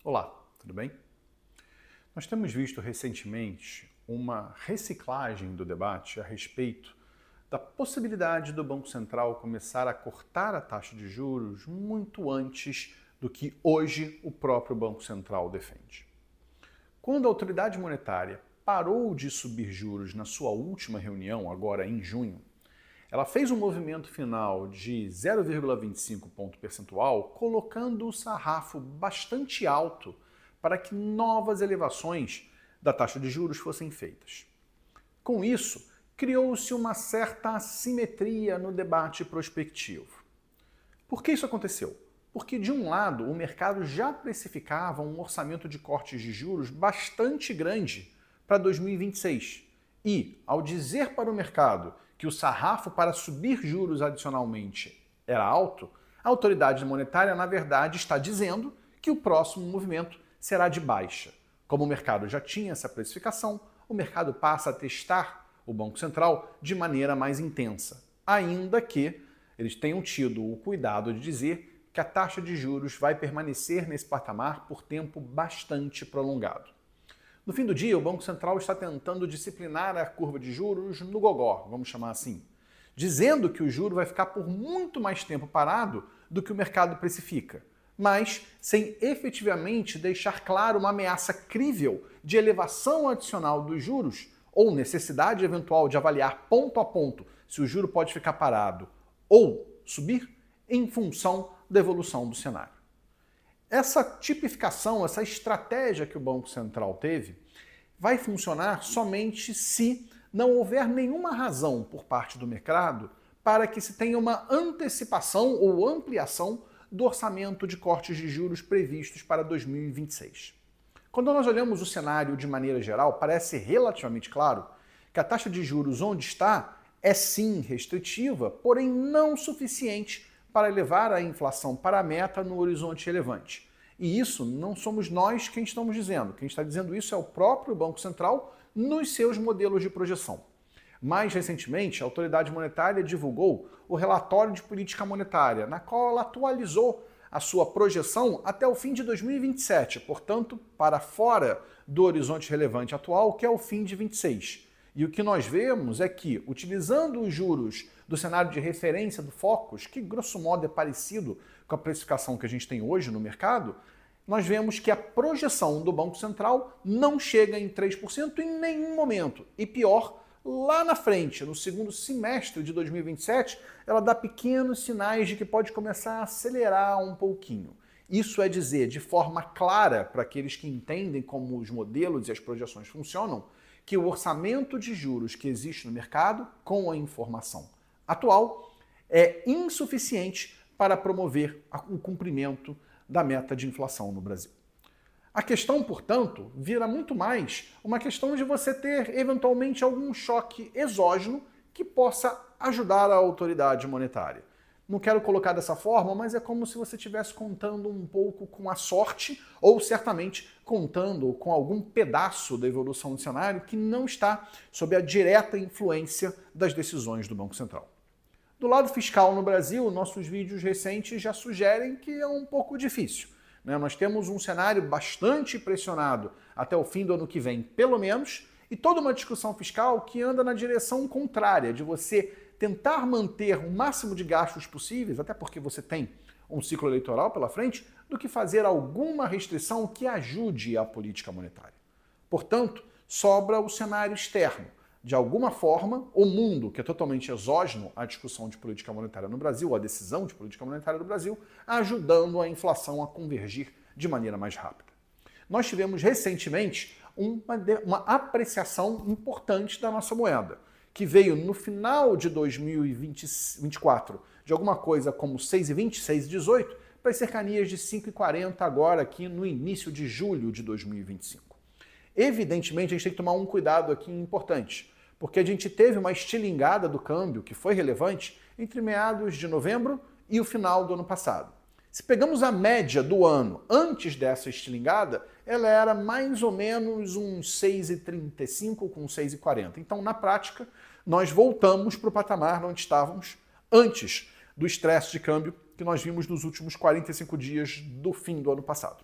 Olá, tudo bem? Nós temos visto recentemente uma reciclagem do debate a respeito da possibilidade do Banco Central começar a cortar a taxa de juros muito antes do que hoje o próprio Banco Central defende. Quando a autoridade monetária parou de subir juros na sua última reunião, agora em junho, ela fez um movimento final de 0,25 ponto percentual, colocando o sarrafo bastante alto para que novas elevações da taxa de juros fossem feitas. Com isso, criou-se uma certa assimetria no debate prospectivo. Por que isso aconteceu? Porque, de um lado, o mercado já precificava um orçamento de cortes de juros bastante grande para 2026. E, ao dizer para o mercado que o sarrafo para subir juros adicionalmente era alto, a autoridade monetária, na verdade, está dizendo que o próximo movimento será de baixa. Como o mercado já tinha essa precificação, o mercado passa a testar o Banco Central de maneira mais intensa, ainda que eles tenham tido o cuidado de dizer que a taxa de juros vai permanecer nesse patamar por tempo bastante prolongado. No fim do dia, o Banco Central está tentando disciplinar a curva de juros no gogó, vamos chamar assim, dizendo que o juro vai ficar por muito mais tempo parado do que o mercado precifica, mas sem efetivamente deixar claro uma ameaça crível de elevação adicional dos juros ou necessidade eventual de avaliar ponto a ponto se o juro pode ficar parado ou subir em função da evolução do cenário. Essa tipificação, essa estratégia que o Banco Central teve, vai funcionar somente se não houver nenhuma razão por parte do mercado para que se tenha uma antecipação ou ampliação do orçamento de cortes de juros previstos para 2026. Quando nós olhamos o cenário de maneira geral, parece relativamente claro que a taxa de juros onde está é sim restritiva, porém não suficiente para levar a inflação para a meta no horizonte relevante. E isso não somos nós quem estamos dizendo. Quem está dizendo isso é o próprio Banco Central nos seus modelos de projeção. Mais recentemente, a autoridade monetária divulgou o relatório de política monetária, na qual ela atualizou a sua projeção até o fim de 2027, portanto, para fora do horizonte relevante atual, que é o fim de 26. E o que nós vemos é que, utilizando os juros do cenário de referência do Focus, que grosso modo é parecido com a precificação que a gente tem hoje no mercado, nós vemos que a projeção do Banco Central não chega em 3% em nenhum momento. E pior, lá na frente, no segundo semestre de 2027, ela dá pequenos sinais de que pode começar a acelerar um pouquinho. Isso é dizer, de forma clara, para aqueles que entendem como os modelos e as projeções funcionam, que o orçamento de juros que existe no mercado, com a informação atual, é insuficiente para promover o cumprimento da meta de inflação no Brasil. A questão, portanto, vira muito mais uma questão de você ter, eventualmente, algum choque exógeno que possa ajudar a autoridade monetária. Não quero colocar dessa forma, mas é como se você estivesse contando um pouco com a sorte, ou certamente contando com algum pedaço da evolução do cenário que não está sob a direta influência das decisões do Banco Central. Do lado fiscal no Brasil, nossos vídeos recentes já sugerem que é um pouco difícil. Nós temos um cenário bastante pressionado até o fim do ano que vem, pelo menos, e toda uma discussão fiscal que anda na direção contrária, de você tentar manter o máximo de gastos possíveis, até porque você tem um ciclo eleitoral pela frente, do que fazer alguma restrição que ajude a política monetária. Portanto, sobra o cenário externo. De alguma forma, o mundo, que é totalmente exógeno à discussão de política monetária no Brasil, à decisão de política monetária do Brasil, ajudando a inflação a convergir de maneira mais rápida. Nós tivemos recentemente uma apreciação importante da nossa moeda, que veio no final de 2024 de alguma coisa como 6,20, 6,18, para as cercanias de 5,40 agora aqui no início de julho de 2025. Evidentemente, a gente tem que tomar um cuidado aqui importante, porque a gente teve uma estilingada do câmbio que foi relevante entre meados de novembro e o final do ano passado. Se pegamos a média do ano antes dessa estilingada, ela era mais ou menos uns 6,35 com 6,40. Então, na prática, nós voltamos para o patamar onde estávamos antes do estresse de câmbio que nós vimos nos últimos 45 dias do fim do ano passado.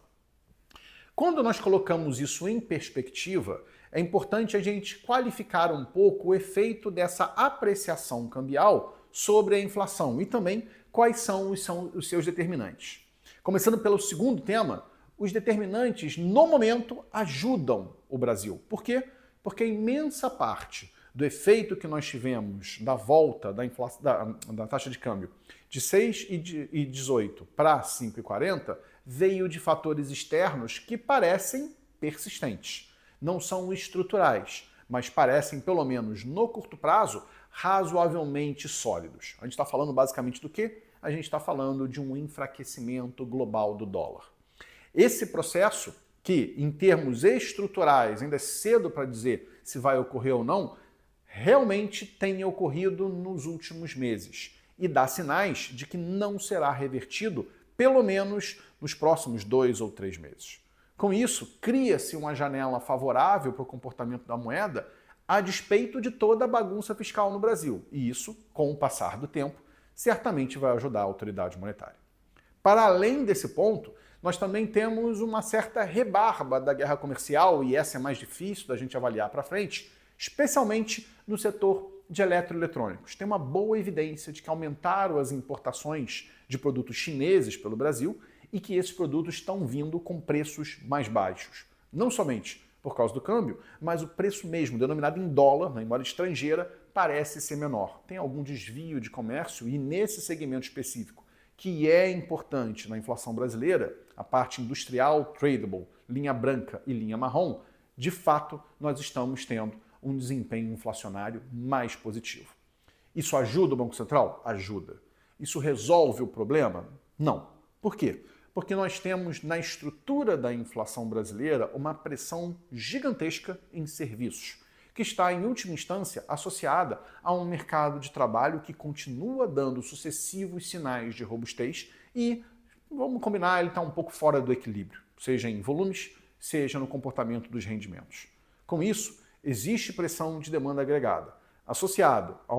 Quando nós colocamos isso em perspectiva, é importante a gente qualificar um pouco o efeito dessa apreciação cambial sobre a inflação e também quais são os seus determinantes. Começando pelo segundo tema, os determinantes, no momento, ajudam o Brasil. Por quê? Porque a imensa parte do efeito que nós tivemos da volta da taxa de câmbio de 6,18 para 5,40 veio de fatores externos que parecem persistentes. Não são estruturais, mas parecem, pelo menos no curto prazo, razoavelmente sólidos. A gente está falando basicamente do quê? A gente está falando de um enfraquecimento global do dólar. Esse processo, que em termos estruturais ainda é cedo para dizer se vai ocorrer ou não, realmente tem ocorrido nos últimos meses e dá sinais de que não será revertido, pelo menos nos próximos 2 ou 3 meses. Com isso, cria-se uma janela favorável para o comportamento da moeda a despeito de toda a bagunça fiscal no Brasil. E isso, com o passar do tempo, certamente vai ajudar a autoridade monetária. Para além desse ponto, nós também temos uma certa rebarba da guerra comercial, e essa é mais difícil da gente avaliar para frente, especialmente no setor de eletroeletrônicos. Tem uma boa evidência de que aumentaram as importações de produtos chineses pelo Brasil e que esses produtos estão vindo com preços mais baixos. Não somente por causa do câmbio, mas o preço mesmo, denominado em dólar, na moeda estrangeira, parece ser menor. Tem algum desvio de comércio e nesse segmento específico, que é importante na inflação brasileira, a parte industrial, tradable, linha branca e linha marrom, de fato nós estamos tendo um desempenho inflacionário mais positivo. Isso ajuda o Banco Central? Ajuda. Isso resolve o problema? Não. Por quê? Porque nós temos na estrutura da inflação brasileira uma pressão gigantesca em serviços, que está, em última instância, associada a um mercado de trabalho que continua dando sucessivos sinais de robustez e, vamos combinar, ele está um pouco fora do equilíbrio, seja em volumes, seja no comportamento dos rendimentos. Com isso, existe pressão de demanda agregada, associado a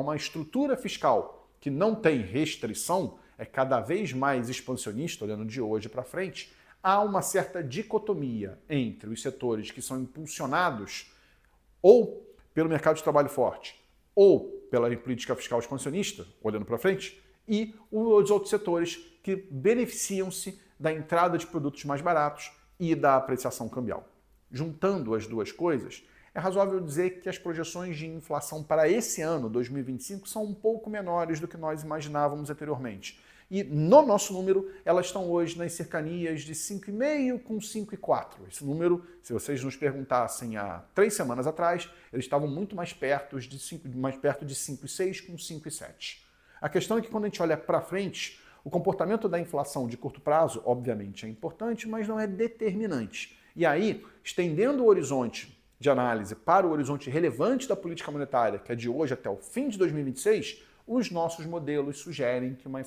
uma estrutura fiscal que não tem restrição, é cada vez mais expansionista, olhando de hoje para frente, há uma certa dicotomia entre os setores que são impulsionados ou pelo mercado de trabalho forte, ou pela política fiscal expansionista, olhando para frente, e os outros setores que beneficiam-se da entrada de produtos mais baratos e da apreciação cambial. Juntando as duas coisas, é razoável dizer que as projeções de inflação para esse ano, 2025, são um pouco menores do que nós imaginávamos anteriormente. E no nosso número, elas estão hoje nas cercanias de 5,5 com 5,4. Esse número, se vocês nos perguntassem há 3 semanas atrás, eles estavam muito mais perto de 5,6 com 5,7. A questão é que quando a gente olha para frente, o comportamento da inflação de curto prazo, obviamente, é importante, mas não é determinante. E aí, estendendo o horizonte de análise para o horizonte relevante da política monetária, que é de hoje até o fim de 2026, os nossos modelos sugerem que a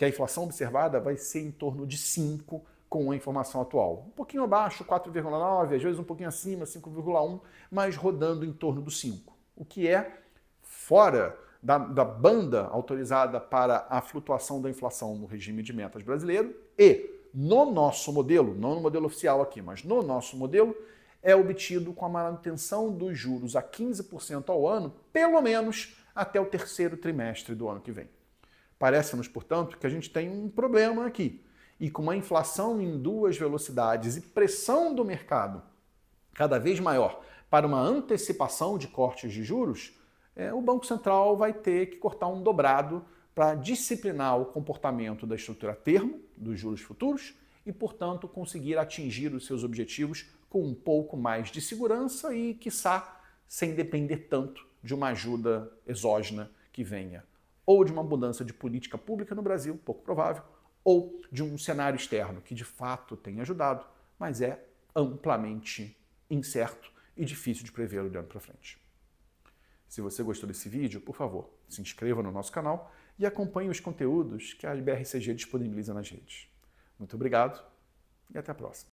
inflação observada vai ser em torno de 5 com a informação atual. Um pouquinho abaixo, 4,9, às vezes um pouquinho acima, 5,1, mas rodando em torno do 5. O que é fora da banda autorizada para a flutuação da inflação no regime de metas brasileiro e no nosso modelo, não no modelo oficial aqui, mas no nosso modelo, é obtido com a manutenção dos juros a 15% ao ano, pelo menos até o terceiro trimestre do ano que vem. Parece-nos, portanto, que a gente tem um problema aqui. E com uma inflação em 2 velocidades e pressão do mercado cada vez maior para uma antecipação de cortes de juros, o Banco Central vai ter que cortar um dobrado para disciplinar o comportamento da estrutura a termo dos juros futuros e, portanto, conseguir atingir os seus objetivos com um pouco mais de segurança e, quiçá, sem depender tanto de uma ajuda exógena que venha ou de uma mudança de política pública no Brasil, pouco provável, ou de um cenário externo que de fato tem ajudado, mas é amplamente incerto e difícil de prever olhando para frente. Se você gostou desse vídeo, por favor, se inscreva no nosso canal e acompanhe os conteúdos que a BRCG disponibiliza nas redes. Muito obrigado e até a próxima.